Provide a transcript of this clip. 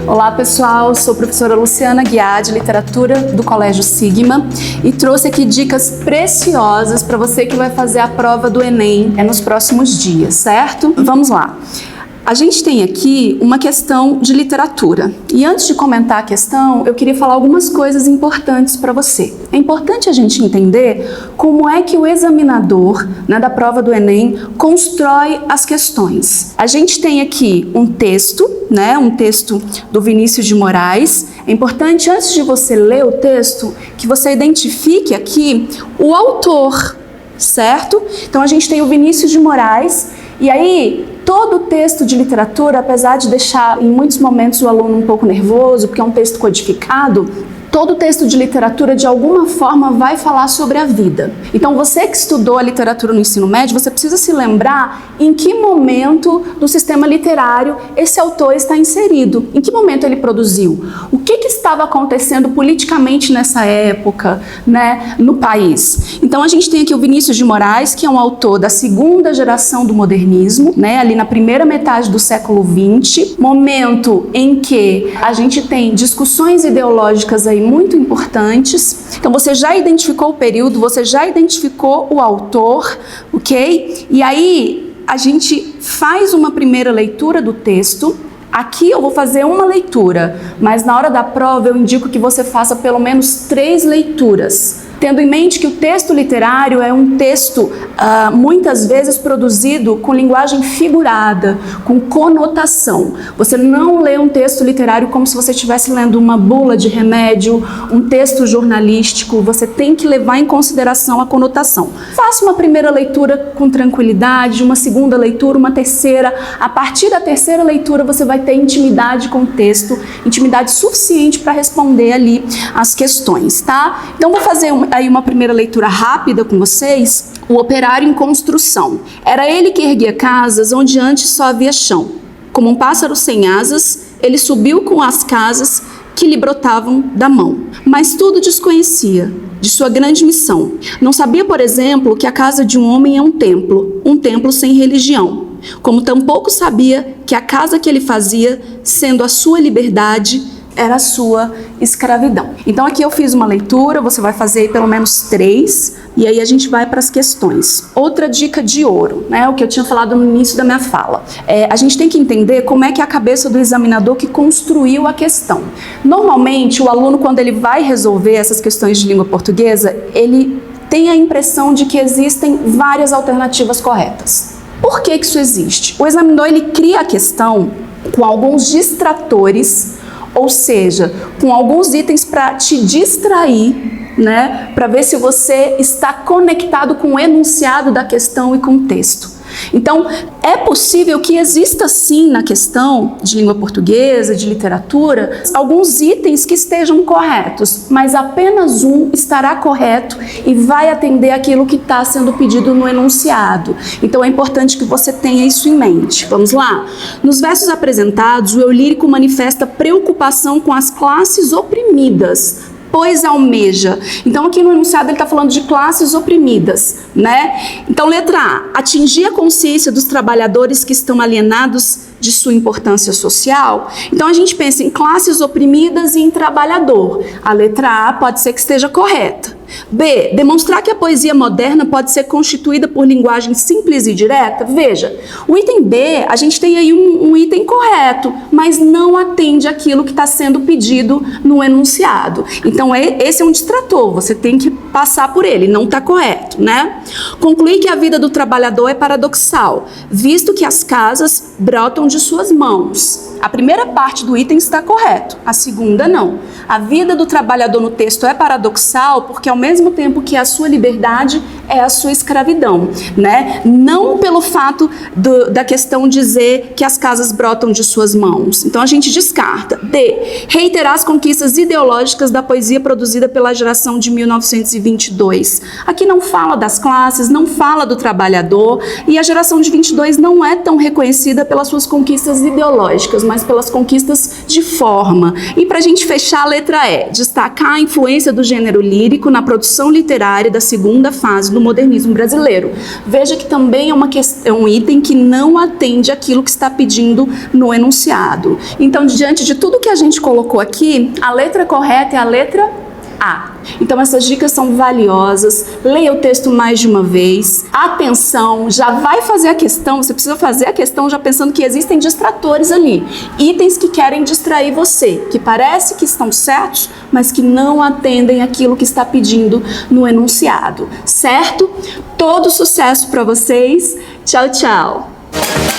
Olá pessoal, sou a professora Luciana Guiar, de Literatura do Colégio Sigma, e trouxe aqui dicas preciosas para você que vai fazer a prova do Enem nos próximos dias, certo? Vamos lá! A gente tem aqui uma questão de literatura. E antes de comentar a questão, eu queria falar algumas coisas importantes para você. É importante a gente entender como é que o examinador, da prova do Enem, constrói as questões. A gente tem aqui um texto, um texto do Vinícius de Moraes. É importante, antes de você ler o texto, que você identifique aqui o autor, certo? Então a gente tem o Vinícius de Moraes, e aí todo o texto de literatura, apesar de deixar em muitos momentos o aluno um pouco nervoso, porque é um texto codificado, todo texto de literatura, de alguma forma, vai falar sobre a vida. Então, você que estudou a literatura no ensino médio, você precisa se lembrar em que momento do sistema literário esse autor está inserido, em que momento ele produziu, o que estava acontecendo politicamente nessa época, no país. Então, a gente tem aqui o Vinícius de Moraes, que é um autor da segunda geração do modernismo, ali na primeira metade do século XX, momento em que a gente tem discussões ideológicas aí muito importantes. Então você já identificou o período, você já identificou o autor, ok? E aí a gente faz uma primeira leitura do texto. Aqui eu vou fazer uma leitura, mas na hora da prova eu indico que você faça pelo menos 3 leituras. Tendo em mente que o texto literário é um texto muitas vezes produzido com linguagem figurada, com conotação. Você não lê um texto literário como se você estivesse lendo uma bula de remédio, um texto jornalístico. Você tem que levar em consideração a conotação. Faça uma primeira leitura com tranquilidade, uma segunda leitura, uma terceira. A partir da terceira leitura você vai ter intimidade com o texto, intimidade suficiente para responder ali as questões, tá? Então vou fazer aí uma primeira leitura rápida com vocês. O operário em construção. Era ele que erguia casas onde antes só havia chão. Como um pássaro sem asas, ele subiu com as casas que lhe brotavam da mão. Mas tudo desconhecia de sua grande missão. Não sabia, por exemplo, que a casa de um homem é um templo sem religião. Como tampouco sabia que a casa que ele fazia, sendo a sua liberdade, era a sua escravidão. Então aqui eu fiz uma leitura, você vai fazer pelo menos 3, e aí a gente vai para as questões. Outra dica de ouro, o que eu tinha falado no início da minha fala. A gente tem que entender como é que é a cabeça do examinador que construiu a questão. Normalmente o aluno, quando ele vai resolver essas questões de língua portuguesa, ele tem a impressão de que existem várias alternativas corretas. Por que isso existe? O examinador, ele cria a questão com alguns distratores, ou seja, com alguns itens para te distrair, para ver se você está conectado com o enunciado da questão e com o texto. Então, é possível que exista sim na questão de língua portuguesa, de literatura, alguns itens que estejam corretos, mas apenas um estará correto e vai atender aquilo que está sendo pedido no enunciado. Então é importante que você tenha isso em mente. Vamos lá? Nos versos apresentados, o eu lírico manifesta preocupação com as classes oprimidas, pois almeja. Então aqui no enunciado ele está falando de classes oprimidas, Então letra A, atingir a consciência dos trabalhadores que estão alienados de sua importância social. Então a gente pensa em classes oprimidas e em trabalhador. A letra A pode ser que esteja correta. B, demonstrar que a poesia moderna pode ser constituída por linguagem simples e direta. Veja, o item B, a gente tem aí um item correto, mas não atende aquilo que está sendo pedido no enunciado. Então esse é um distrator, você tem que passar por ele, não está correto, Concluir que a vida do trabalhador é paradoxal, visto que as casas brotam de suas mãos. A primeira parte do item está correto, a segunda não. A vida do trabalhador no texto é paradoxal porque ao mesmo tempo que a sua liberdade é a sua escravidão, Não pelo fato da questão dizer que as casas brotam de suas mãos. Então a gente descarta. D, reiterar as conquistas ideológicas da poesia produzida pela geração de 1922. Aqui não fala das classes, não fala do trabalhador, e a geração de 22 não é tão reconhecida pelas suas conquistas ideológicas, mas pelas conquistas de forma. E para a gente fechar, a letra E, destacar a influência do gênero lírico na produção literária da segunda fase no modernismo brasileiro. Veja que também é um item que não atende àquilo que está pedindo no enunciado. Então, diante de tudo que a gente colocou aqui, a letra correta é a letra A. Então essas dicas são valiosas, leia o texto mais de uma vez, atenção, já vai fazer a questão, você precisa fazer a questão já pensando que existem distratores ali, itens que querem distrair você, que parece que estão certos, mas que não atendem aquilo que está pedindo no enunciado, certo? Todo sucesso para vocês, tchau, tchau!